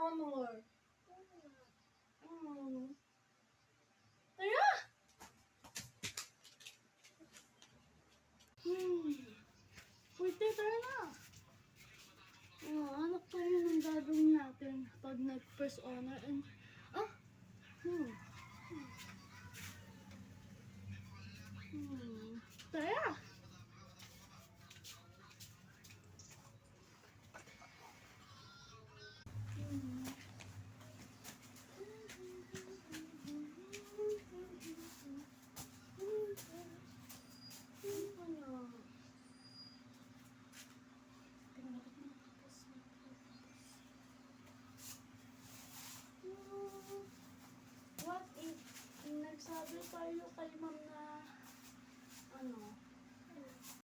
honor. Tara! Pwede, tara na. Anak pa rin ang gagawin natin pag nag-first honor. And